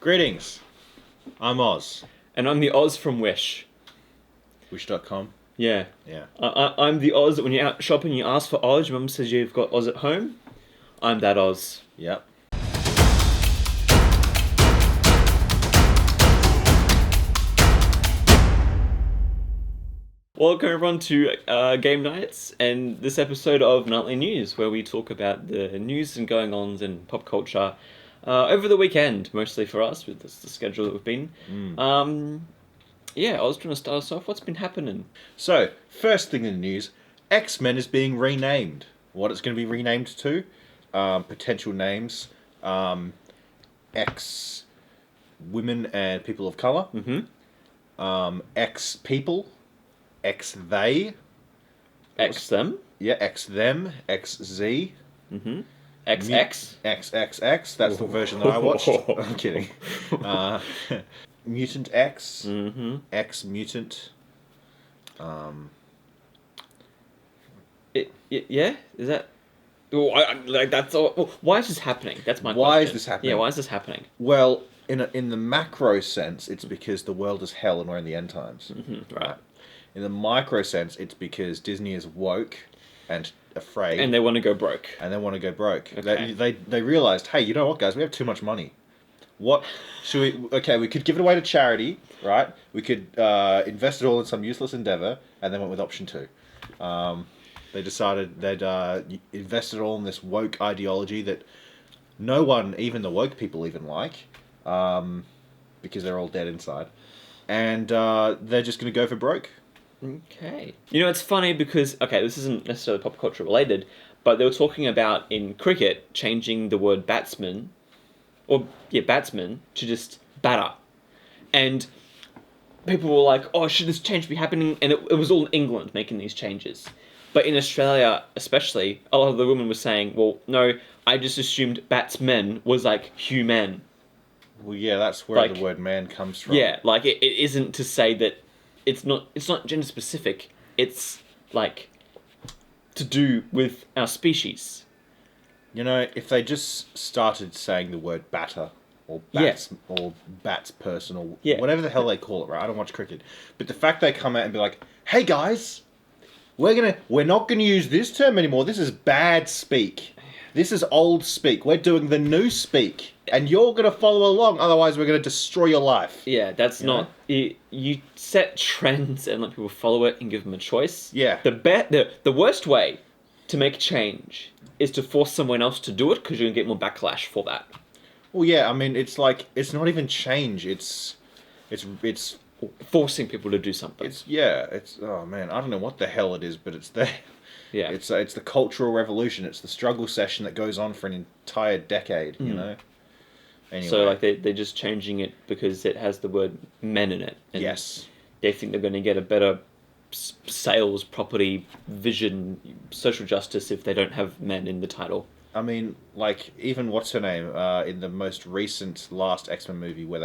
Greetings, I'm Oz. And I'm the Oz from Wish. Wish.com. Yeah. Yeah. I'm the Oz that when you're out shopping, you ask for Oz. Your mum says you've got Oz at home. I'm that Oz. Yep. Welcome everyone to Game Nights and this episode of Nightly News, where we talk about the news and going-ons in pop culture over the weekend, mostly for us, with the schedule that we've been. I was trying to start us off. What's been happening? So, first thing in the news, X-Men is being renamed. What it's going to be renamed to? Potential names. X-women and people of colour. Mm-hmm. X-people. X-they. X-them. Yeah, X-them. X-z. Mm-hmm. XX. XXX. That's the version that I watched. I'm kidding. Mutant X. Mm-hmm. X-mutant. Yeah? Is that... that's all... Well, why is this happening? That's my question. Why is this happening? Yeah, why is this happening? Well, in the macro sense, it's because the world is hell and we're in the end times. Mm-hmm. Right. In the micro sense, it's because Disney is woke and afraid. And they want to go broke. And they want to go broke. Okay. They realized, hey, you know what, guys? We have too much money. What should we... Okay, we could give it away to charity, right? We could invest it all in some useless endeavor, and they went with option 2. They decided they'd invest it all in this woke ideology that no one, even the woke people, even like, because they're all dead inside. And they're just going to go for broke. Okay. You know, it's funny because, okay, this isn't necessarily pop culture related, but they were talking about in cricket changing the word batsman to just batter. And people were like, oh, should this change be happening? And it was all in England making these changes. But in Australia, especially, a lot of the women were saying, well, no, I just assumed batsmen was like human. Well, yeah, that's where Like, the word man comes from. Yeah, like it isn't to say that it's not gender specific. It's like to do with our species. You know, if they just started saying the word batter or bats or bats person or whatever the hell they call it, right? I don't watch cricket, but the fact they come out and be like, "Hey guys, we're not gonna use this term anymore. This is bad speak. This is old speak. We're doing the new speak, and you're gonna follow along. Otherwise, we're gonna destroy your life." Yeah, that's not... You set trends and let people follow it and give them a choice. Yeah. The worst way to make change is to force someone else to do it, because you're going to get more backlash for that. Well, yeah, I mean, it's like, it's not even change. It's forcing people to do something. Oh man, I don't know what the hell it is, but it's there. Yeah. It's the cultural revolution. It's the struggle session that goes on for an entire decade, you know? Anyway. So, like, they're just changing it because it has the word men in it. And yes. They think they're going to get a better sales, property, vision, social justice if they don't have men in the title. I mean, like, even what's her name in the most recent last X-Men movie where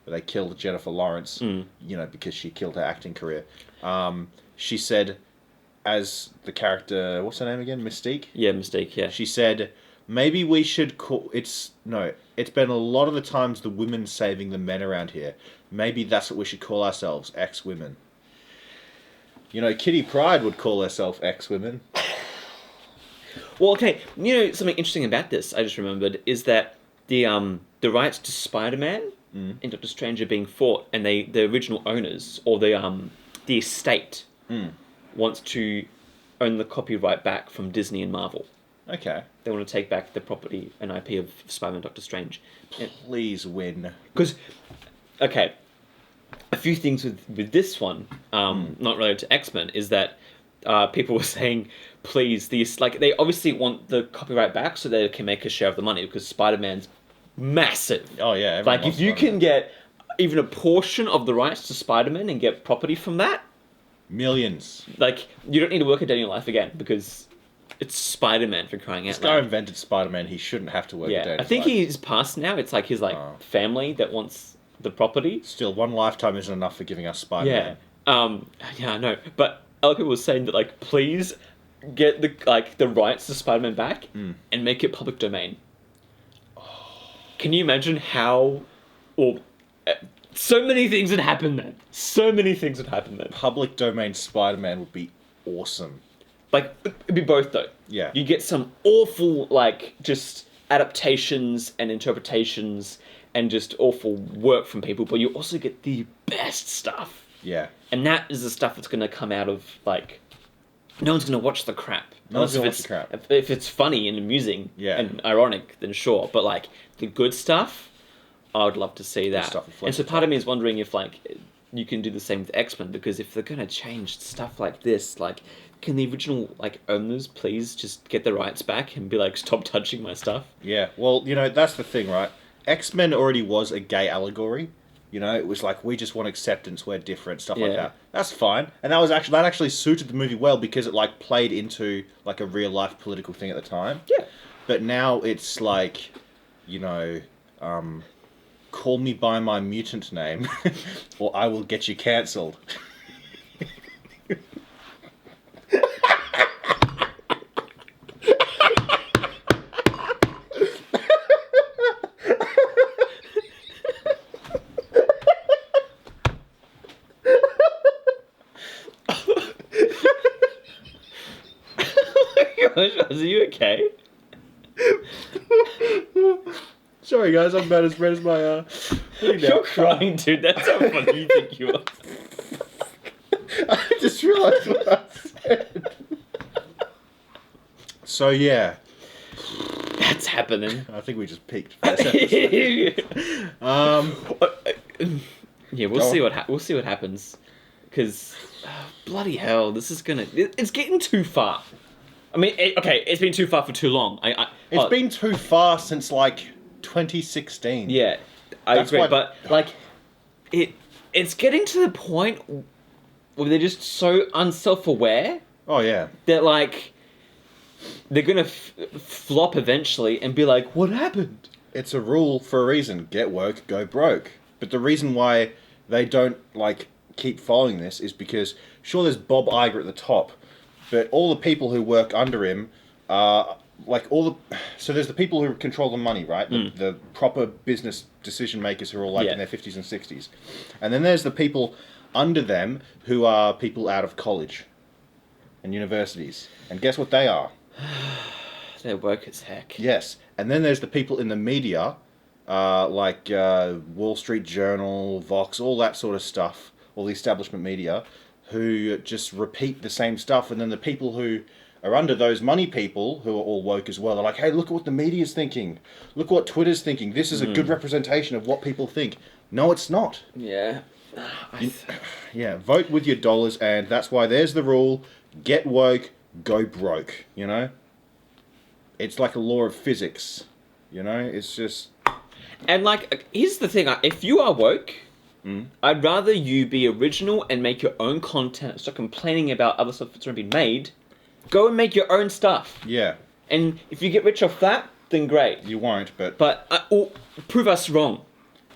they killed Jennifer Lawrence, you know, because she killed her acting career. She said, as the character, what's her name again? Mystique? Yeah, Mystique, yeah. She said, maybe we should call... It's been a lot of the times the women saving the men around here. Maybe that's what we should call ourselves, X-women. You know, Kitty Pryde would call herself X-women. Well, okay, you know, something interesting about this, I just remembered, is that the rights to Spider-Man and Doctor Strange are being fought, and the original owners, or the estate, wants to own the copyright back from Disney and Marvel. Okay. They want to take back the property and IP of Spider-Man and Doctor Strange. Please win. Because, okay, a few things with this one, not related to X-Men, is that people were saying, please, they obviously want the copyright back so they can make a share of the money, because Spider-Man's massive. Oh, yeah. Like, if you can get even a portion of the rights to Spider-Man and get property from that... Millions. Like, you don't need to work a day in your life again, because it's Spider-Man, for crying out loud. This guy invented Spider-Man, he shouldn't have to work a day in his life. I think he's passed now. It's like his family that wants the property. Still, one lifetime isn't enough for giving us Spider-Man. Yeah, I know. But other people were saying that, like, please get the rights to Spider-Man back and make it public domain. Can you imagine how Or so many things would happen then. So many things would happen then. Public domain Spider-Man would be awesome. Like, it'd be both though. Yeah. You get some awful, like, just adaptations and interpretations and just awful work from people, but you also get the best stuff. Yeah. And that is the stuff that's going to come out of, like, no one's going to watch the crap. No one's gonna Unless watch the crap. If it's funny and amusing and ironic, then sure. But, like, the good stuff, I would love to see that. And so part of me is wondering if, like, you can do the same with X-Men, because if they're going to change stuff like this, like, can the original, like, owners please just get the rights back and be like, stop touching my stuff? Yeah, well, you know, that's the thing, right? X-Men already was a gay allegory. You know, it was like, we just want acceptance, we're different, stuff like that. That's fine. And that actually suited the movie well, because it, like, played into, like, a real-life political thing at the time. Yeah. But now it's like, you know, call me by my mutant name, or I will get you cancelled. Are you okay? Sorry, guys, I'm about as red as my You're crying, dude. That's how funny you think you are. I just realised what I said. So yeah, that's happening. I think we just peaked for this episode. Yeah, we'll see what happens. Because bloody hell, this is gonna. It's getting too far. I mean, it's been too far for too long. It's been too far since, like, 2016. Yeah, I agree. But, like, it's getting to the point where they're just so unself-aware. Oh, yeah. That, like, they're gonna flop eventually and be like, what happened? It's a rule for a reason. Get woke, go broke. But the reason why they don't, like, keep following this is because, sure, there's Bob Iger at the top, but all the people who work under him are, like, so there's the people who control the money, right? The proper business decision makers who are all, like, in their 50s and 60s. And then there's the people under them who are people out of college and universities. And guess what they are? They're woke as heck. Yes. And then there's the people in the media, like Wall Street Journal, Vox, all that sort of stuff, all the establishment media, who just repeat the same stuff. And then the people who are under those money people, who are all woke as well, are like, hey, look at what the media's thinking. Look what Twitter's thinking. This is a good representation of what people think. No, it's not. Yeah. Yeah, vote with your dollars, and that's why there's the rule. Get woke, go broke, you know? It's like a law of physics, you know? It's just... And, like, here's the thing. If you are woke... I'd rather you be original and make your own content. Stop complaining about other stuff that's already been made. Go and make your own stuff. Yeah. And if you get rich off that, then great. You won't, but... But prove us wrong.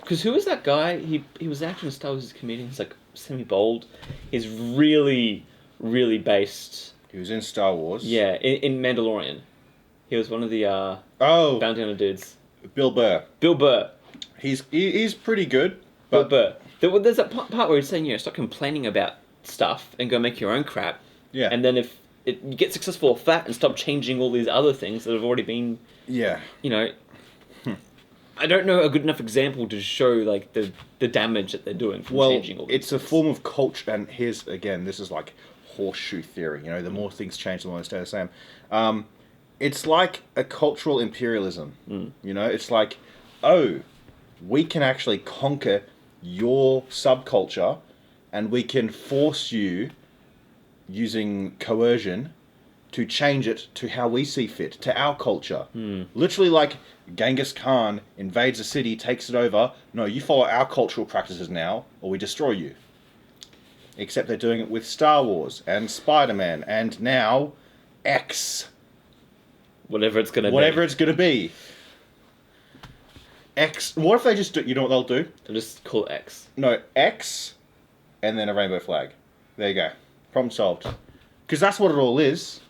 Because who was that guy? He was acting in Star Wars as a comedian. He's like semi-bold. He's really, really based. He was in Star Wars. Yeah, in Mandalorian. He was one of the bounty hunter dudes. Bill Burr. Bill Burr. He's pretty good. But there's that part where he's saying, you know, stop complaining about stuff and go make your own crap. Yeah. And then if you get successful at that and stop changing all these other things that have already been... Yeah. You know... I don't know a good enough example to show, like, the damage that they're doing from changing all these it's things. A form of culture, and here's, again, this is like horseshoe theory, you know, the more things change, the more they stay the same. It's like a cultural imperialism, you know? It's like, oh, we can actually conquer your subculture, and we can force you, using coercion, to change it to how we see fit, to our culture. Literally like Genghis Khan invades a city, takes it over. No, you follow our cultural practices now, or we destroy you. Except they're doing it with Star Wars, and Spider-Man, and now X. Whatever it's going to be. X. What if they just do... You know what they'll do? They'll just call it X. No, X, and then a rainbow flag. There you go. Problem solved. Because that's what it all is.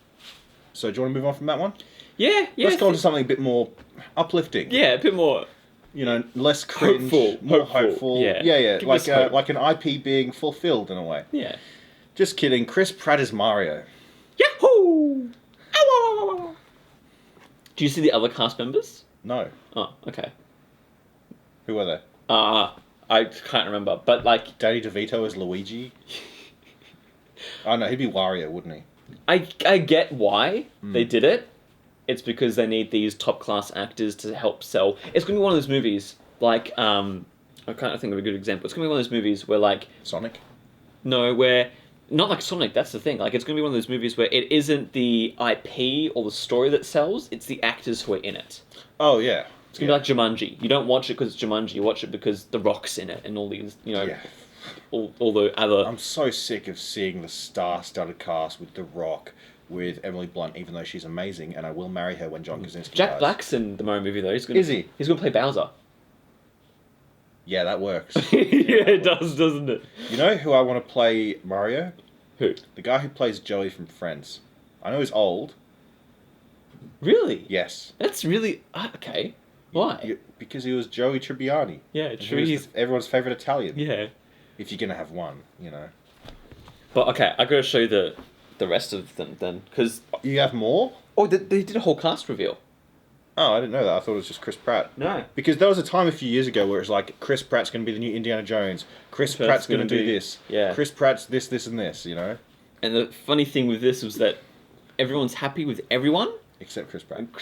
So do you want to move on from that one? Yeah. Let's go on to something a bit more uplifting. Yeah, a bit more You know, less cringe, more hopeful. Yeah. Yeah. Give us hope. Like an IP being fulfilled in a way. Yeah. Just kidding. Chris Pratt is Mario. Yahoo! Ow! Do you see the other cast members? No. Oh, okay. Who are they? I can't remember, but like Danny DeVito as Luigi. Oh no, he'd be Wario, wouldn't he? I get why they did it. It's because they need these top class actors to help sell. It's gonna be one of those movies like I can't think of a good example. It's gonna be one of those movies where like Sonic. no, where not like Sonic. That's the thing. Like it's gonna be one of those movies where it isn't the IP or the story that sells. It's the actors who are in it. Oh yeah. It's gonna be like Jumanji. You don't watch it because it's Jumanji. You watch it because The Rock's in it and all these, all the other. I'm so sick of seeing the star-studded cast with The Rock, with Emily Blunt, even though she's amazing, and I will marry her when John Krasinski Jack dies. Black's in the Mario movie though. Is he? He's gonna play Bowser. Yeah, that works. Yeah, it does, doesn't it? You know who I want to play Mario? Who? The guy who plays Joey from Friends. I know he's old. Really? Yes. That's really okay. Why? Because he was Joey Tribbiani. Yeah, And true. he was everyone's favourite Italian. Yeah. If you're going to have one, you know. But okay, I gotta show you the rest of them then, because You have more? they did a whole cast reveal. Oh, I didn't know that. I thought it was just Chris Pratt. No. Because there was a time a few years ago where it's like, Chris Pratt's going to be the new Indiana Jones. Chris Pratt's going to do this. Yeah. Chris Pratt's this, and this, you know? And the funny thing with this was that everyone's happy with everyone. Except Chris Pratt.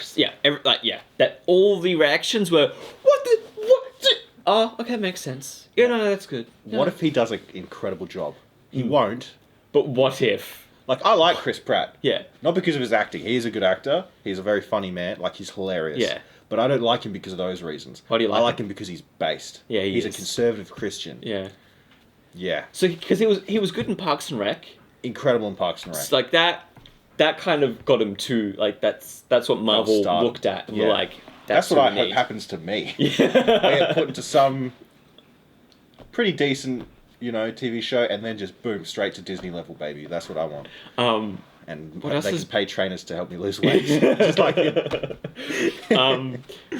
That all the reactions were, what? Oh, okay, makes sense. Yeah, no, that's good. No. What if he does an incredible job? He won't. But what if? Like, I like Chris Pratt. Yeah. Not because of his acting. He's a good actor. He's a very funny man. Like, he's hilarious. Yeah. But I don't like him because of those reasons. Why do you like I like him? him because he's based. Yeah, he's is. a conservative Christian. Yeah. Yeah. So, because he was good in Parks and Rec. Incredible in Parks and Rec. It's like that kind of got him too. Like that's what Marvel looked at and were like, that's what I need. hope happens to me. Yeah. I get put into some pretty decent, TV show, and then just boom, straight to Disney level, baby. That's what I want. And what else they is... can pay trainers to help me lose weight. Just like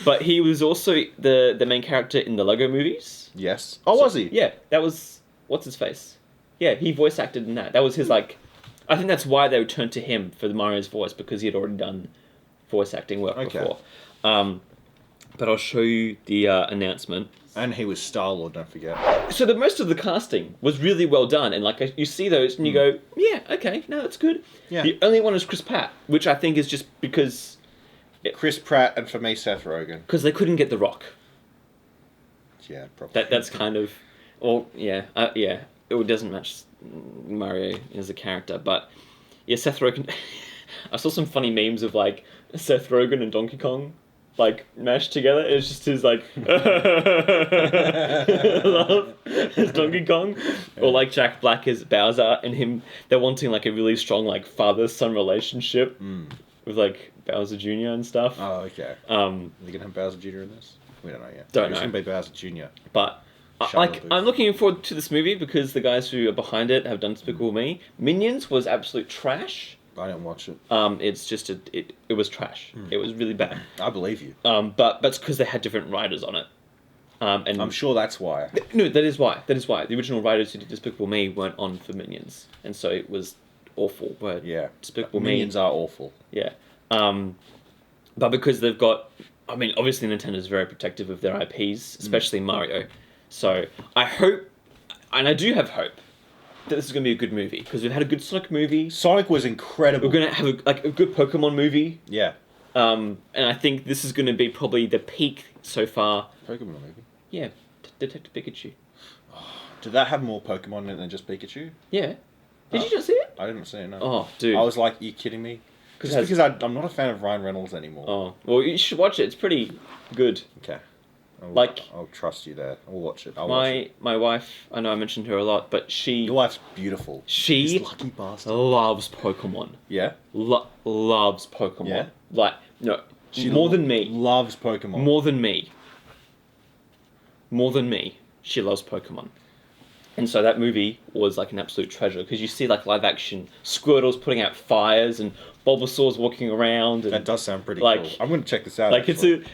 but he was also the main character in the Lego movies. Yes. Oh, was he? Yeah, that was what's his face. Yeah, he voice acted in that. That was his like. I think that's why they would turn to him for the Mario's voice, because he had already done voice acting work before. But I'll show you the announcement. And he was Star-Lord, don't forget. So the most of the casting was really well done, and like you see those and you go, yeah, okay, no, that's good. Yeah. The only one is Chris Pratt, which I think is just because Chris Pratt and for me Seth Rogen. because they couldn't get The Rock. Yeah, probably. That's kind of, it doesn't match Mario as a character, but yeah, Seth Rogen. I saw some funny memes of like Seth Rogen and Donkey Kong like mashed together. It's just his like laugh as Donkey Kong, or like Jack Black as Bowser and him. They're wanting like a really strong like father-son relationship with like Bowser Jr. and stuff. Oh, okay. Are they gonna have Bowser Jr. in this? We don't know yet. Don't know. It's gonna be Bowser Jr. But I'm looking forward to this movie because the guys who are behind it have done Despicable Me. Minions was absolute trash. I didn't watch it. It's just it was trash. It was really bad. I believe you. But that's because they had different writers on it. And I'm sure that's why. No, that is why. That is why the original writers who did Despicable Me weren't on for Minions, and so it was awful. But Yeah. Despicable Minions are awful. Yeah. But because they've got, I mean, obviously Nintendo's very protective of their IPs, especially Mario. So I hope, and I do have hope, that this is going to be a good movie because we've had a good Sonic movie. Sonic was incredible. We're going to have a good Pokemon movie. Yeah. And I think this is going to be probably the peak so far. Pokemon movie? Yeah, Detective Pikachu. Did that have more Pokemon in it than just Pikachu? Yeah. Did you not see it? I didn't see it, no. Oh, dude. I was like, are you kidding me? Just because I'm not a fan of Ryan Reynolds anymore. Oh, well, you should watch it. It's pretty good. Okay. I'll trust you there. I'll watch it. My wife, I know I mentioned her a lot, but Your wife's beautiful. She This lucky bastard. loves Pokemon. Yeah? Loves Pokemon. Yeah? Like, no, more than me. Loves Pokemon. More than me. More than me. She loves Pokemon. And so that movie was like an absolute treasure because you see like live action Squirtle's putting out fires and Bulbasaur's walking around. And that does sound pretty like, cool. I'm going to check this out. Like actually.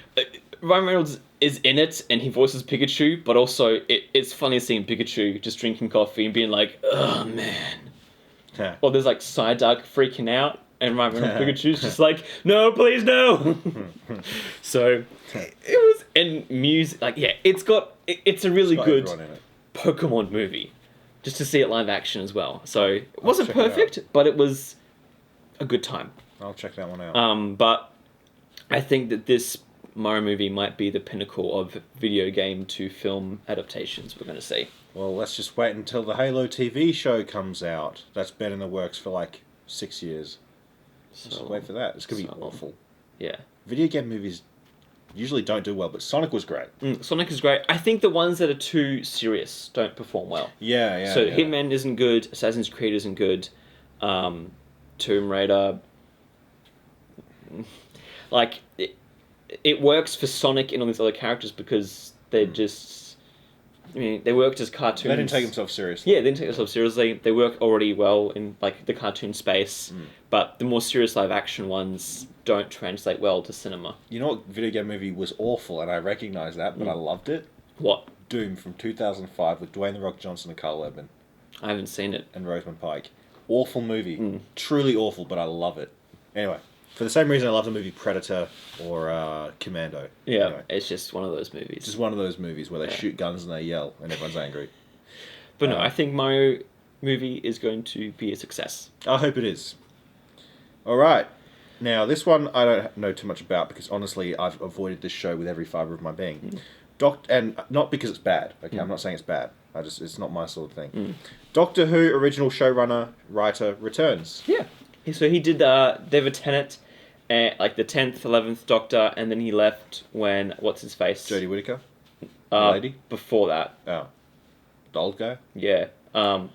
Ryan Reynolds is in it and he voices Pikachu, but also it's funny seeing Pikachu just drinking coffee and being like, oh man. Yeah. Or there's like Psyduck freaking out and Ryan Reynolds Pikachu's just like, no, please no. So it was, and music, like, yeah, it's a really good Pokemon movie. Just to see it live action as well. So it wasn't perfect, but it was a good time. I'll check that one out. But I think that this Mario movie might be the pinnacle of video game to film adaptations we're going to see. Well, let's just wait until the Halo TV show comes out. That's been in the works for like 6 years. Just wait for that. It's going to be awful. Yeah. Video game movies usually don't do well, but Sonic was great. Sonic is great. I think the ones that are too serious don't perform well. Yeah. So Hitman isn't good. Assassin's Creed isn't good. Tomb Raider... Like, it works for Sonic and all these other characters because they're just... I mean, they worked as cartoons. They didn't take themselves seriously. Yeah, they didn't take themselves seriously. They work already well in, like, the cartoon space. But the more serious live-action ones don't translate well to cinema. You know what video game movie was awful, and I recognise that, but I loved it? What? Doom from 2005 with Dwayne "The Rock" Johnson and Carl Urban. I haven't seen it. And Rosamund Pike. Awful movie. Truly awful, but I love it. Anyway, for the same reason I love the movie Predator or Commando. Yeah, anyway, it's just one of those movies. just one of those movies where they shoot guns and they yell and everyone's angry. But no, I think Mario movie is going to be a success. I hope it is. Alright. Now, this one I don't know too much about because honestly I've avoided this show with every fibre of my being. And not because it's bad, okay? I'm not saying it's bad. It's not my sort of thing. Doctor Who original showrunner, writer returns. Yeah. So he did David Tennant, like the 10th, 11th Doctor, and then he left when, what's his face? Jodie Whittaker? The lady? Before that. Oh. The old guy? Yeah. Do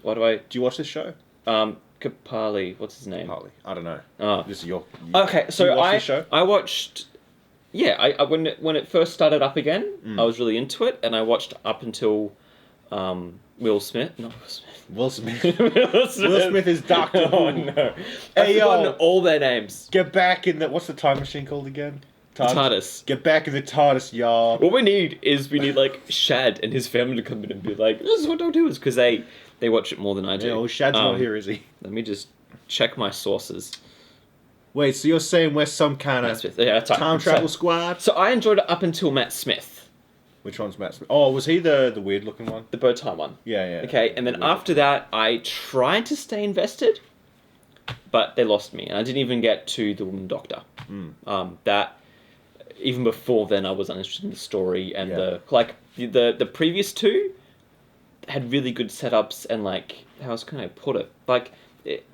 you watch this show? Kapali, what's his name? Kapali. I don't know. Oh. This is your... Okay, so you watch this show? I watched... Yeah, I when it first started up again, I was really into it, and I watched up until Will Smith. Not Will Smith. Will Smith. Will Smith. Will Smith is Doctor Who. Oh no! Hey, I've forgotten all their names. Get back in the... What's the time machine called again? TARDIS. Get back in the TARDIS, y'all. What we need like Shad and his family to come in and be like, "This is what Doctor Who is," because they watch it more than I do. Yeah, well, Shad's not here, is he? Let me just check my sources. Wait, so you're saying we're some kind of time travel squad? So I enjoyed it up until Matt Smith. Which one's Matt Smith? Oh, was he the weird looking one? The bow tie one. Yeah. Okay, and then after that, I tried to stay invested, but they lost me, and I didn't even get to the Woman Doctor. That even before then, I was uninterested in the story and the previous two had really good setups and like how else can I put it? Like it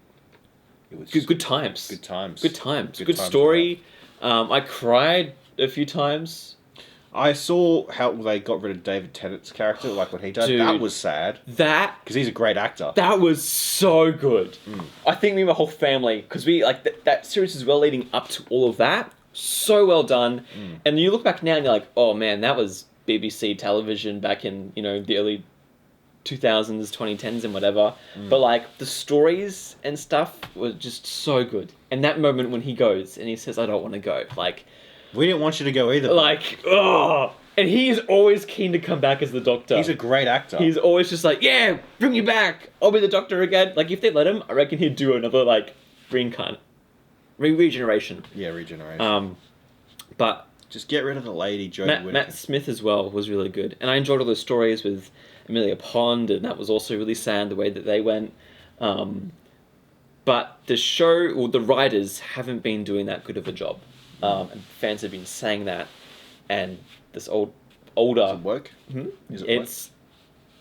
was good times. Good times. Good times. Good story. I cried a few times. I saw how they got rid of David Tennant's character, like what he did. Dude, that was sad. Because he's a great actor. That was so good. I think me and my whole family, because we like that series as well leading up to all of that. So well done. And you look back now and you're like, oh man, that was BBC television back in, the early 2000s, 2010s and whatever. But like the stories and stuff were just so good. And that moment when he goes and he says, I don't want to go. Like, we didn't want you to go either. Like, oh. And he's always keen to come back as the Doctor. He's a great actor. He's always just like, yeah, bring me back. I'll be the Doctor again. Like, if they let him, I reckon he'd do another, like, regeneration. Yeah, regeneration. But just get rid of the lady, Jodie Whittaker. Matt Smith as well was really good. And I enjoyed all those stories with Amelia Pond, and that was also really sad, the way that they went. But the show, or the writers, haven't been doing that good of a job. And fans have been saying that, and this older... Does it work? Is it work?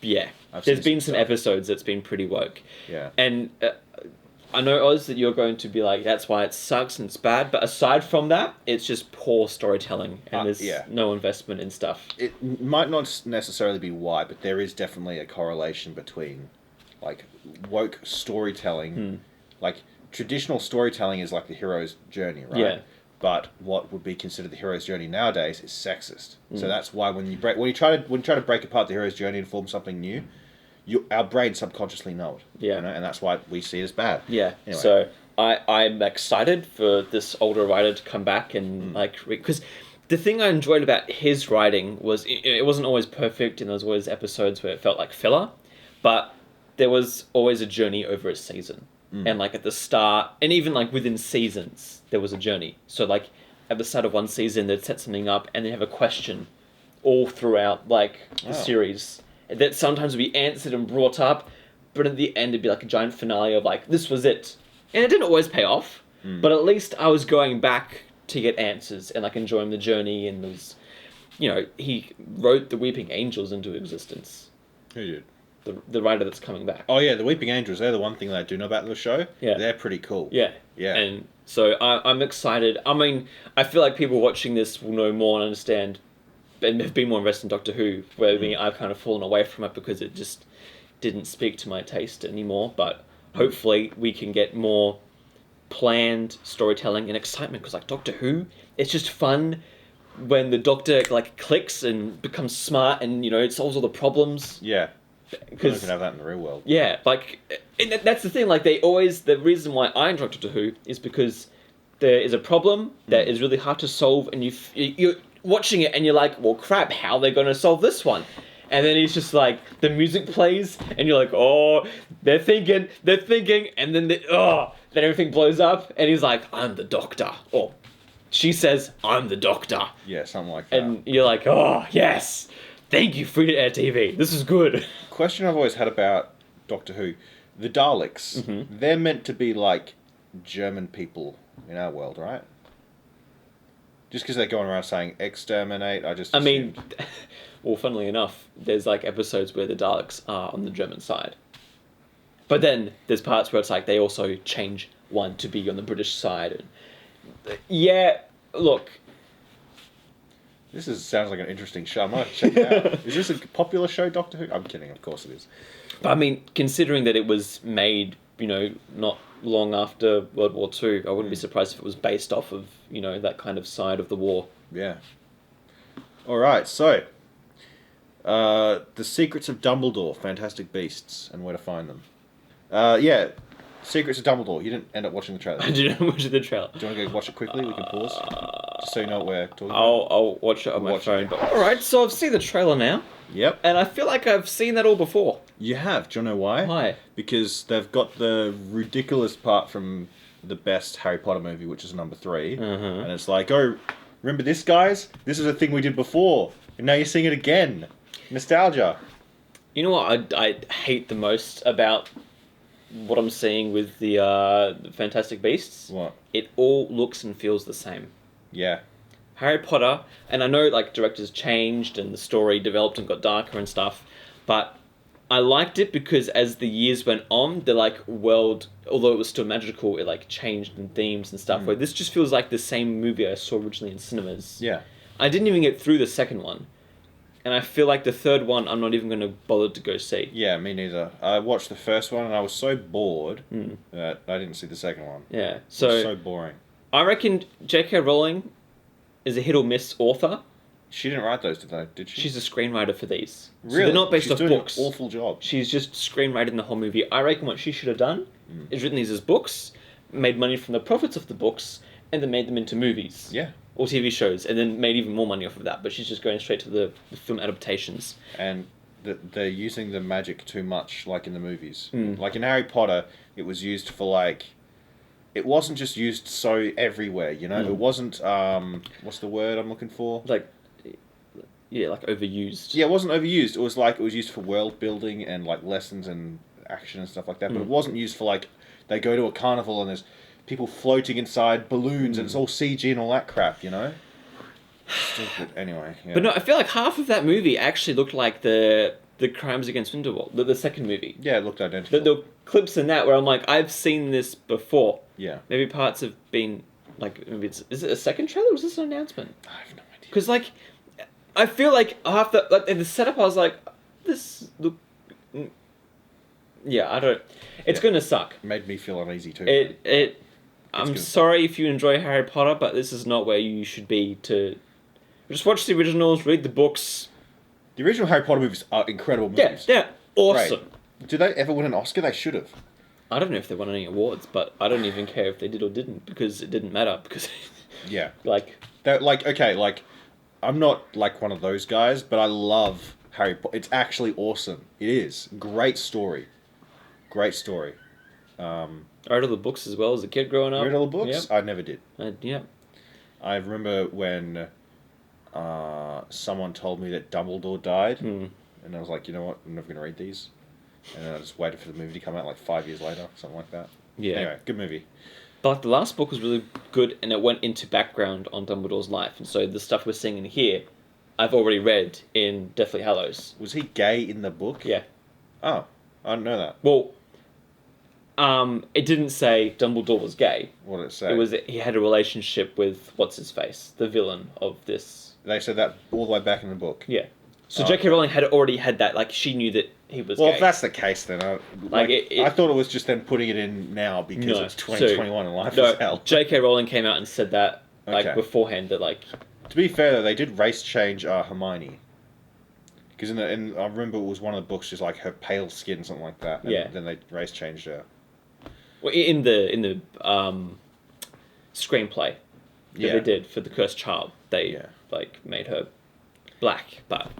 Yeah. There's been some episodes that's been pretty woke. Yeah. And I know, Oz, that you're going to be like, that's why it sucks and it's bad, but aside from that, it's just poor storytelling, and there's no investment in stuff. It might not necessarily be why, but there is definitely a correlation between, like, woke storytelling. Like, traditional storytelling is like the hero's journey, right? Yeah. But what would be considered the hero's journey nowadays is sexist. So that's why when you try to break apart the hero's journey and form something new, our brains subconsciously know it. Yeah. And that's why we see it as bad. Yeah. Anyway. So I'm excited for this older writer to come back and because the thing I enjoyed about his writing was it wasn't always perfect, and there was always episodes where it felt like filler, but there was always a journey over a season. And like at the start, and even like within seasons, there was a journey. So like at the start of one season, they'd set something up, and they have a question all throughout like the series that sometimes would be answered and brought up, but at the end it'd be like a giant finale of like, this was it. And it didn't always pay off, but at least I was going back to get answers and like enjoying the journey. And there was, he wrote the Weeping Angels into existence. Who did? The writer that's coming back. Oh yeah, the Weeping Angels. They're the one thing that I do know about the show. Yeah, they're pretty cool. Yeah. And so I'm excited. I mean, I feel like people watching this will know more and understand, and have been more invested in Doctor Who. Where I've kind of fallen away from it because it just didn't speak to my taste anymore. But hopefully we can get more planned storytelling and excitement, because like Doctor Who, it's just fun when the Doctor like clicks and becomes smart and it solves all the problems. Yeah. Because you can have that in the real world. Yeah, like, and that's the thing. Like, the reason why I enjoy Doctor Who is because there is a problem that is really hard to solve, and you're watching it and you're like, well, crap, how are they going to solve this one? And then he's just like, the music plays, and you're like, oh, they're thinking, and then then everything blows up, and he's like, I'm the Doctor, or she says, I'm the Doctor. Yeah, something like that. And you're like, oh, yes. Thank you, free-to-air TV. This is good. Question I've always had about Doctor Who. The Daleks, they're meant to be like German people in our world, right? Just because they're going around saying exterminate, I mean, well, funnily enough, there's like episodes where the Daleks are on the German side. But then there's parts where it's like they also change one to be on the British side. And yeah, look... sounds like an interesting show. I might check it out. Is this a popular show, Doctor Who? I'm kidding, of course it is. But I mean, considering that it was made, not long after World War II, I wouldn't be surprised if it was based off of, that kind of side of the war. Yeah. Alright, so... The Secrets of Dumbledore, Fantastic Beasts, and where to find them. Secrets of Dumbledore. You didn't end up watching the trailer. I didn't watch the trailer. Do you want to go watch it quickly? We can pause. Just so you know what we're talking about. I'll watch it on my phone. But alright, so I've seen the trailer now. Yep. And I feel like I've seen that all before. You have. Do you know why? Why? Because they've got the ridiculous part from the best Harry Potter movie, which is number 3. And it's like, oh, remember this, guys? This is a thing we did before. And now you're seeing it again. Nostalgia. You know what I hate the most about what I'm seeing with the Fantastic Beasts? What? It all looks and feels the same. Yeah. Harry Potter, and I know like directors changed and the story developed and got darker and stuff, but I liked it because as the years went on, the like world, although it was still magical, it like changed in themes and stuff. Where this just feels like the same movie I saw originally in cinemas. Yeah. I didn't even get through the second one. And I feel like the third one, I'm not even going to bother to go see. Yeah, me neither. I watched the first one and I was so bored that I didn't see the second one. Yeah, It was so boring. I reckon J.K. Rowling is a hit or miss author. She didn't write those, did she? She's a screenwriter for these. Really? So they're not based She's off doing books. An awful job. She's just screenwriting the whole movie. I reckon what she should have done is written these as books, made money from the profits of the books, and then made them into movies. Yeah. Or TV shows, and then made even more money off of that. But she's just going straight to the film adaptations. And they're using the magic too much, like in the movies. Like in Harry Potter, it was used for like... It wasn't just used so everywhere, It wasn't... what's the word I'm looking for? Like overused. Yeah, it wasn't overused. It was like, it was used for world building and like lessons and action and stuff like that. But it wasn't used for like, they go to a carnival and there's people floating inside balloons and it's all CG and all that crap, Stupid. Anyway. Yeah. But no, I feel like half of that movie actually looked like the Crimes Against Grindelwald, the second movie. Yeah, it looked identical. The clips in that where I'm like, I've seen this before. Yeah. Maybe parts have been, like, maybe is it a second trailer or is this an announcement? I have no idea. Because, like, I feel like after, like, in the setup, I was like, this look... Yeah, I don't... It's gonna suck. It made me feel uneasy too. I'm sorry if you enjoy Harry Potter, but this is not where you should be to... Just watch the originals, read the books. The original Harry Potter movies are incredible movies. Yeah, they're awesome. Great. Did they ever win an Oscar? They should have. I don't know if they won any awards, but I don't even care if they did or didn't, because it didn't matter, because... Yeah. Like... They're like, okay, like... I'm not like one of those guys, but I love Harry Potter. It's actually awesome. It is. Great story. Great story. I read all the books as well as a kid growing up. You read all the books? Yep. I never did. Yeah. I remember when someone told me that Dumbledore died, and I was like, you know what? I'm never going to read these. And then I just waited for the movie to come out like 5 years later, something like that. Yeah. Anyway, good movie. But like, the last book was really good, and it went into background on Dumbledore's life, and so the stuff we're seeing in here, I've already read in Deathly Hallows. Was he gay in the book? Yeah. Oh, I didn't know that. Well, it didn't say Dumbledore was gay. What did it say? It was he had a relationship with what's his face, the villain of this. They said that all the way back in the book. Yeah. So Oh, J.K. Rowling had already had that. Like she knew that he was Well, gay. if that's the case, then I thought it was just them putting it in now because it's 2021 and life is hell. J.K. Rowling came out and said that Okay. beforehand that like. To be fair though, they did race change Hermione. Because I remember it was one of the books just like her pale skin, something like that. And Yeah. then they race changed her. Well, in the screenplay that they did for the Cursed Child, they made her black, but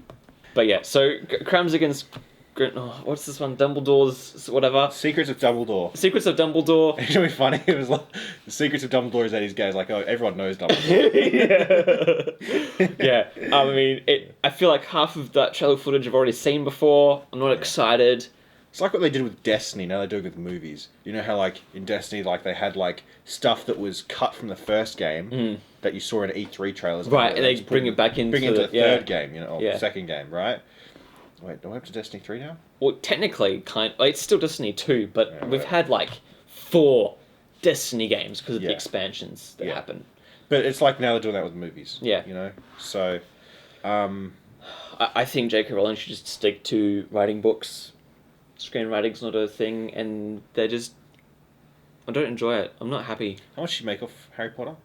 yeah. So Crimes Against what's this one? Dumbledore's whatever. Secrets of Dumbledore. Secrets of Dumbledore. It's really funny. It was like the Secrets of Dumbledore is that he's gay. It's like, oh, everyone knows Dumbledore. Yeah. I mean, I feel like half of that trailer footage I've already seen before. I'm not excited. It's like what they did with Destiny. Now they're doing with movies. You know how like in Destiny, like they had like stuff that was cut from the first game that you saw in E3 trailers. Right, and they bring it back into the third game, or second game, right? Wait, do I have to Destiny 3 now? Well, technically, it's still Destiny 2, but we've had like 4 Destiny games because of the expansions that happen. But it's like now they're doing that with movies. Yeah. You know? So, I think J.K. Rowling should just stick to writing books. Screenwriting's not a thing, and they're just... I don't enjoy it. I'm not happy. How much did she make off Harry Potter?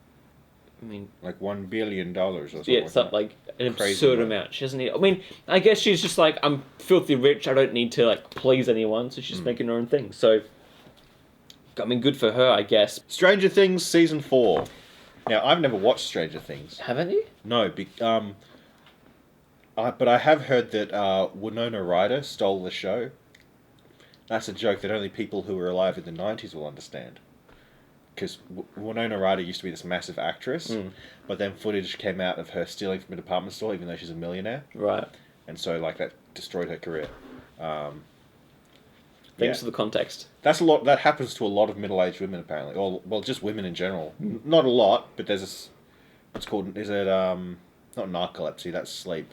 I mean... Like $1 billion or something. Yeah, it's not like an absurd amount. She doesn't need... I mean, I guess she's just like, I'm filthy rich, I don't need to like please anyone, so she's making her own thing. So, I mean, good for her, I guess. Stranger Things Season 4. Now, I've never watched Stranger Things. Haven't you? No, but I have heard that Winona Ryder stole the show. That's a joke that only people who were alive in the 90s will understand. Because Winona Ryder used to be this massive actress, but then footage came out of her stealing from a department store, even though she's a millionaire. Right. And so, like, that destroyed her career. Thanks for the context. That's a lot. That happens to a lot of middle-aged women, apparently. Or, well, just women in general. Not a lot, but there's this... What's called... Is it, not narcolepsy, that's sleep.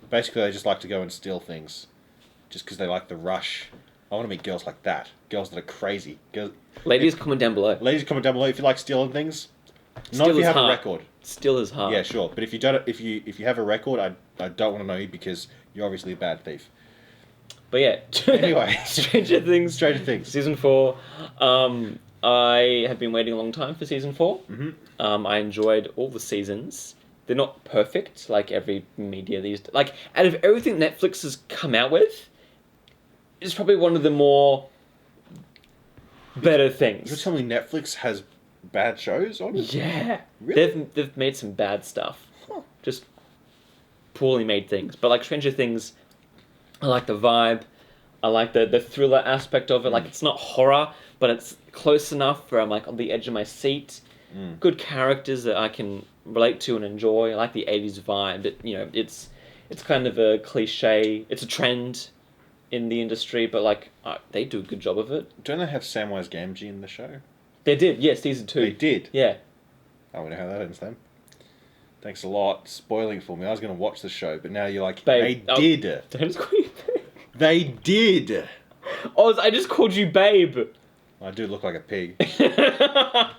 Basically, they just like to go and steal things. Just because they like the rush. I want to meet girls like that. Girls that are crazy. Ladies, comment down below. Ladies, comment down below if you like stealing things. Steal Not if you is have hard. a record. Steal is hard. Yeah, sure. But if you don't, if you have a record, I don't want to know you because you're obviously a bad thief. But yeah. Anyway, Stranger Things. Season 4. I have been waiting a long time for season 4. Mm-hmm. I enjoyed all the seasons. They're not perfect, like every media these days. Like, out of everything Netflix has come out with, it's probably one of the more better things. You're telling me Netflix has bad shows on it? Yeah. Really? They've made some bad stuff. Just poorly made things. But like Stranger Things, I like the vibe. I like the thriller aspect of it. Like, it's not horror, but it's close enough where I'm like on the edge of my seat. Good characters that I can relate to and enjoy. I like the 80s vibe. It's kind of a cliche. It's a trend in the industry, but like they do a good job of it. Don't they have Samwise Gamgee in the show? They did, yes, season 2. They did? Yeah. I wonder how that ends then. Thanks a lot. Spoiling for me. I was going to watch the show, but now you're like, Babe. they did. Did I just call you babe? They did. Oh, I just called you babe. I do look like a pig. But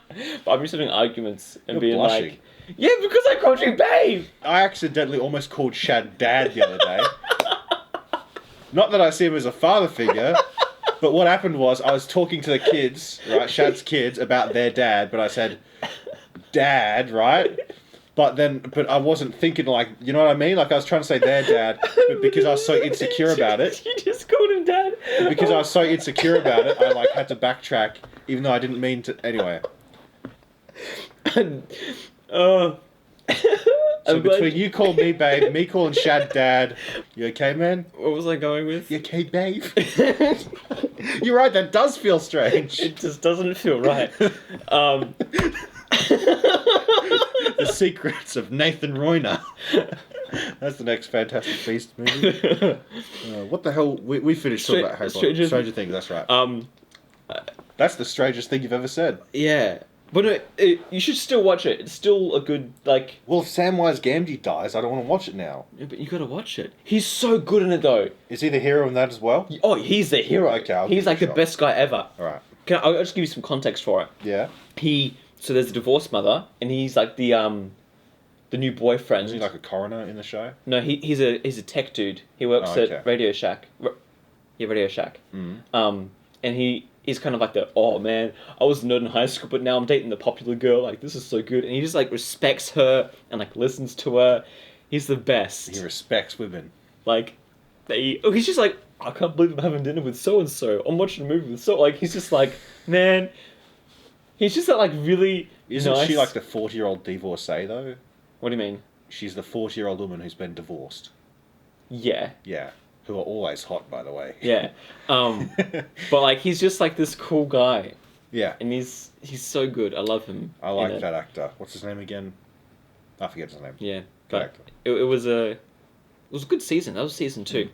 I'm just having arguments and You're being blushing. like, yeah, because I called you babe. I accidentally almost called Shad Dad the other day. Not that I see him as a father figure, but what happened was I was talking to the kids, right, Shad's kids, about their dad, but I said, Dad, right? But I wasn't thinking like, you know what I mean? Like I was trying to say their dad, but because I was so insecure about it. You just called him dad. Because I was so insecure about it, I like had to backtrack, even though I didn't mean to. Anyway. So I'm glad- between you calling me babe, me calling Shad dad, you okay, man? What was I going with? You okay, babe? You're right, that does feel strange. It just doesn't feel right. The Secrets of Nathan Royner. That's the next Fantastic Beasts movie. What the hell? We finished talking about Harry Potter. Stranger Things, that's right. That's the strangest thing you've ever said. Yeah. But no, you should still watch it. It's still a good, like... Well, if Samwise Gamgee dies, I don't want to watch it now. Yeah, but you gotta watch it. He's so good in it, though. Is he the hero in that as well? Oh, he's the hero. Okay, he's like the best guy ever. Alright. I'll just give you some context for it. Yeah? So there's a divorced mother, and he's like the new boyfriend. Is he like a coroner in the show? No, he's a tech dude. He works at Radio Shack. Radio Shack. Mm. And he's kind of like oh man, I was a nerd in high school, but now I'm dating the popular girl. Like, this is so good. And he just like respects her and like listens to her. He's the best. He respects women. Like, he's just like, I can't believe I'm having dinner with so and so. I'm watching a movie with so. Like, he's just like, man. He's just that like really. Isn't she like the 40-year-old divorcee though? What do you mean? She's the 40-year-old woman who's been divorced. Yeah. Yeah. Who are always hot, by the way. Yeah. But like, he's just like this cool guy. Yeah. And he's so good. I love him. I like that actor. What's his name again? I forget his name. Yeah. Good But actor. it was a good season. That was season 2.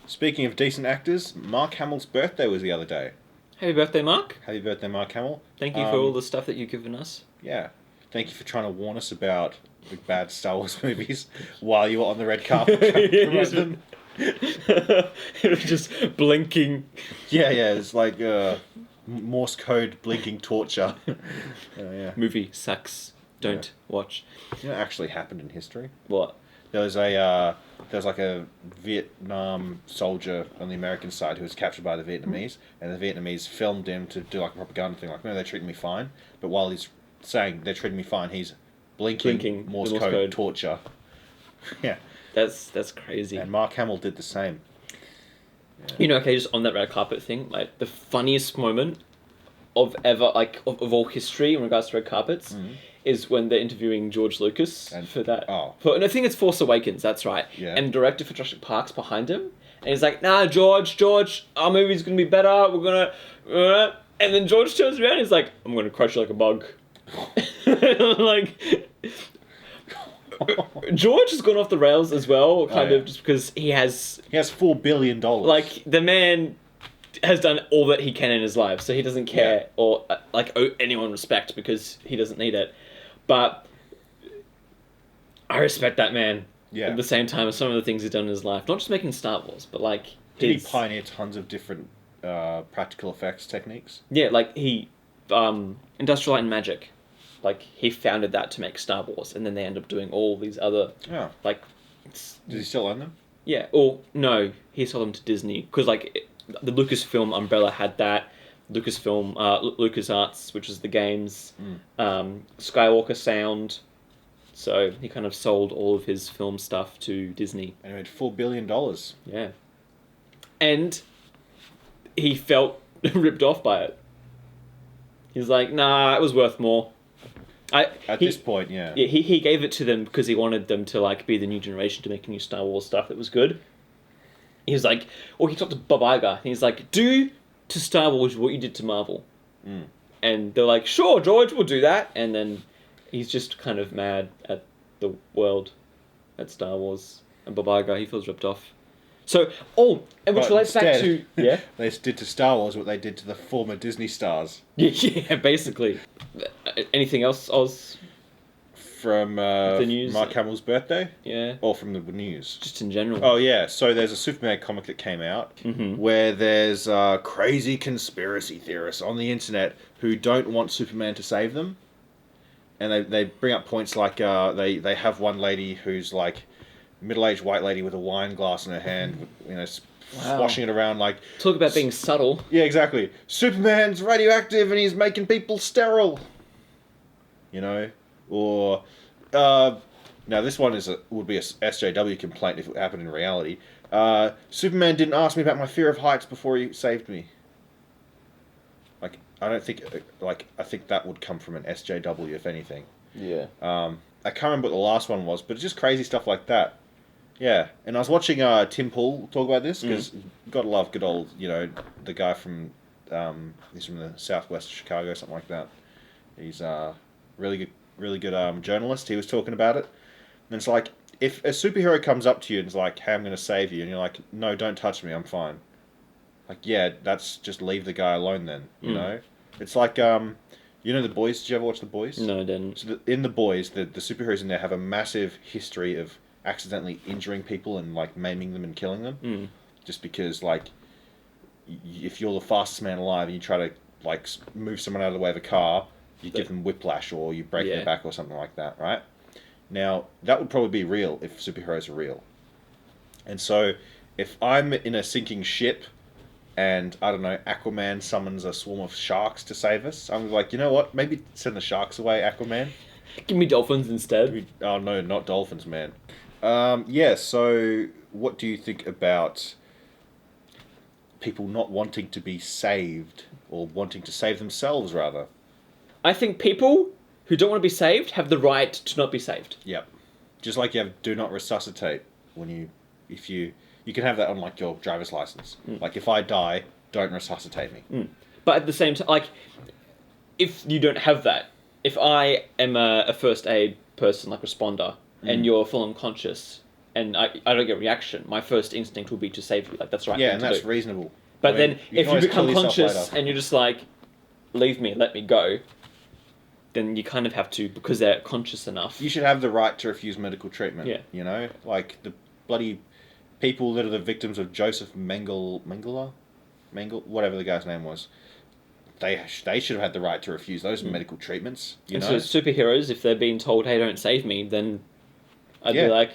Speaking of decent actors, Mark Hamill's birthday was the other day. Happy birthday, Mark. Happy birthday, Mark Hamill. Thank you for all the stuff that you've given us. Yeah. Thank you for trying to warn us about the bad Star Wars movies while you were on the red carpet trying to promote them. It was just blinking. Yeah, it's like Morse code blinking torture. Yeah. Movie sucks. Don't watch. You know what actually happened in history? What? There was like a Vietnam soldier on the American side who was captured by the Vietnamese, and the Vietnamese filmed him to do like a propaganda thing, like, no, they're treating me fine. But while he's saying they're treating me fine, he's blinking Morse code torture. Yeah. That's crazy. And Mark Hamill did the same. Yeah. You know, okay, just on that red carpet thing, like the funniest moment of ever, like of all history in regards to red carpets, is when they're interviewing George Lucas for that. Oh. And I think it's Force Awakens. That's right. Yeah. And the director for Jurassic Park's behind him, and he's like, "Nah, George, our movie's gonna be better. We're gonna." And then George turns around and he's like, "I'm gonna crush you like a bug." Like. George has gone off the rails as well, kind of, just because he has $4 billion. like, the man has done all that he can in his life, so he doesn't care or like owe anyone respect because he doesn't need it. But I respect that man. Yeah. At the same time as some of the things he's done in his life, not just making Star Wars, but like Did he pioneer tons of different practical effects techniques? Yeah, like he Industrial Light and Magic. Like, he founded that to make Star Wars, and then they end up doing all these other, like... Does he still own them? Yeah, or, no, he sold them to Disney, because, like, the Lucasfilm umbrella had that, Lucasfilm, LucasArts, which is the games, Skywalker Sound, so he kind of sold all of his film stuff to Disney. And he made $4 billion. Yeah. And he felt ripped off by it. He's like, nah, it was worth more. At this point, yeah. Yeah, he gave it to them because he wanted them to like be the new generation to make new Star Wars stuff that was good. He was like, he talked to Bob Iger, and he's like, do to Star Wars what you did to Marvel. And they're like, sure, George, we'll do that. And then he's just kind of mad at the world, at Star Wars. And Bob Iger, he feels ripped off. So, and which relates back to... Yeah? They did to Star Wars what they did to the former Disney stars. Yeah, basically. Anything else, Oz? From the news? Mark Hamill's birthday? Yeah. Or from the news? Just in general. Oh, yeah. So there's a Superman comic that came out where there's crazy conspiracy theorists on the internet who don't want Superman to save them. And they bring up points like they have one lady who's like middle-aged white lady with a wine glass in her hand, you know, swashing it around like... Talk about being subtle. Yeah, exactly. Superman's radioactive and he's making people sterile. You know? Or... now, this one would be a SJW complaint if it happened in reality. Superman didn't ask me about my fear of heights before he saved me. Like, I don't think... Like, I think that would come from an SJW, if anything. Yeah. I can't remember what the last one was, but it's just crazy stuff like that. Yeah, and I was watching Tim Pool talk about this because gotta love good old, the guy from he's from the southwest of Chicago, something like that. He's really good journalist. He was talking about it, and it's like if a superhero comes up to you and is like, "Hey, I'm going to save you," and you're like, "No, don't touch me, I'm fine." Like, yeah, that's just leave the guy alone then. You know, it's like The Boys. Did you ever watch The Boys? No, I didn't. So in The Boys, the superheroes in there have a massive history of accidentally injuring people and like maiming them and killing them, just because like if you're the fastest man alive and you try to like move someone out of the way of a car, you give them whiplash or you break their back or something like that, right? Now that would probably be real if superheroes are real. And so if I'm in a sinking ship and I don't know, Aquaman summons a swarm of sharks to save us, I'm like, you know what? Maybe send the sharks away, Aquaman. Give me dolphins instead. Oh no, not dolphins, man. Yeah, so what do you think about people not wanting to be saved, or wanting to save themselves, rather? I think people who don't want to be saved have the right to not be saved. Yep. Just like you have do not resuscitate if you can have that on like your driver's license. Like if I die, don't resuscitate me. But at the same time, like if you don't have that, if I am a first aid person, like responder, and you're full unconscious, and I don't get a reaction, my first instinct will be to save you. Like that's the right. Yeah, thing and to that's do. reasonable. But then if you become kill yourself conscious later. and you're just like, leave me, let me go, then you kind of have to, because they're conscious enough. You should have the right to refuse medical treatment. Yeah. You know, like the bloody people that are the victims of Joseph Mengele, whatever the guy's name was. They should have had the right to refuse those medical treatments. You know? So superheroes, if they're being told, "Hey, don't save me," then I'd be like,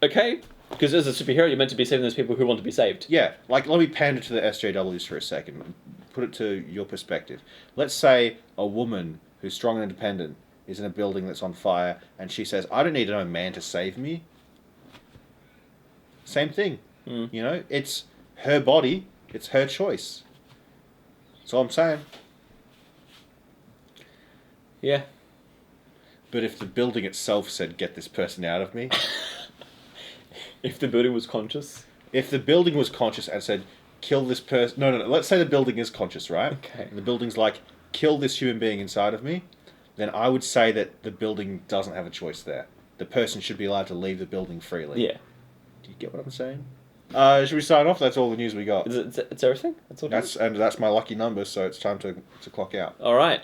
"Okay," because as a superhero, you're meant to be saving those people who want to be saved. Yeah, like let me pander to the SJWs for a second. Put it to your perspective. Let's say a woman who's strong and independent is in a building that's on fire, and she says, "I don't need no man to save me." Same thing. You know, it's her body, it's her choice. That's all I'm saying. Yeah. But if the building itself said, "Get this person out of me," If the building was conscious. if the building was conscious and said, "Kill this person," no. Let's say the building is conscious, right? Okay. And the building's like, "Kill this human being inside of me," then I would say that the building doesn't have a choice there. The person should be allowed to leave the building freely. Yeah. Do you get what I'm saying? Should we sign off? That's all the news we got. It's everything? That's all. That's my lucky number, so it's time to clock out. All right.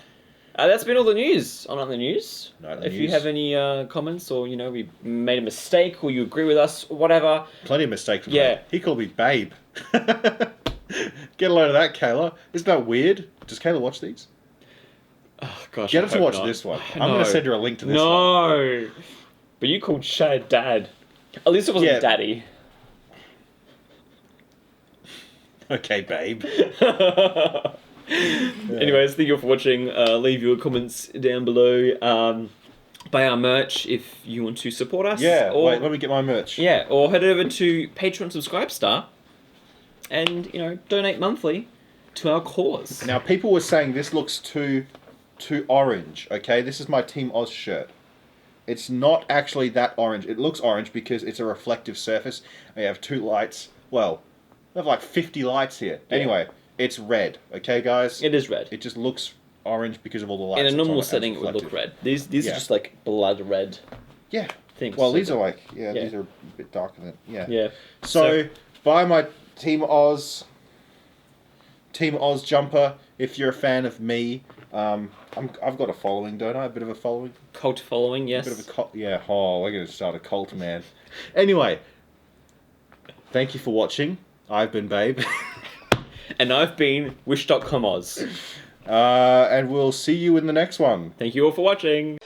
That's been all the news on the news. Nightly If news. you have any comments, or we made a mistake, or you agree with us, or whatever. Plenty of mistakes. Yeah. He called me babe. Get a load of that, Kayla. Isn't that weird? Does Kayla watch these? Oh gosh. Get I her to hope watch not. this one. I'm No. going to send her a link to this one. No. But you called Shad Dad. At least it wasn't Daddy. Okay, babe. Anyways, thank you all for watching. Leave your comments down below. Buy our merch if you want to support us. Yeah, Or, wait, let me get my merch. Yeah, or head over to Patreon Subscribestar and, donate monthly to our cause. Now, people were saying this looks too orange, okay? This is my Team Oz shirt. It's not actually that orange. It looks orange because it's a reflective surface. We have two lights. Well, we have like 50 lights here. Yeah. Anyway, it's red, okay, guys? It is red. It just looks orange because of all the lights. In a that's on normal it as setting, it would look reflective. red. These are just like blood red Yeah. things. Well, so these that- are like, these are a bit darker than, Yeah. So, buy my Team Oz jumper if you're a fan of me. I've got a following, don't I? A bit of a following. Cult following, yes. A bit of a cult. Yeah. Oh, we're gonna start a cult, man. Anyway, thank you for watching. I've been Babe, And I've been Wish.com Oz. and we'll see you in the next one. Thank you all for watching.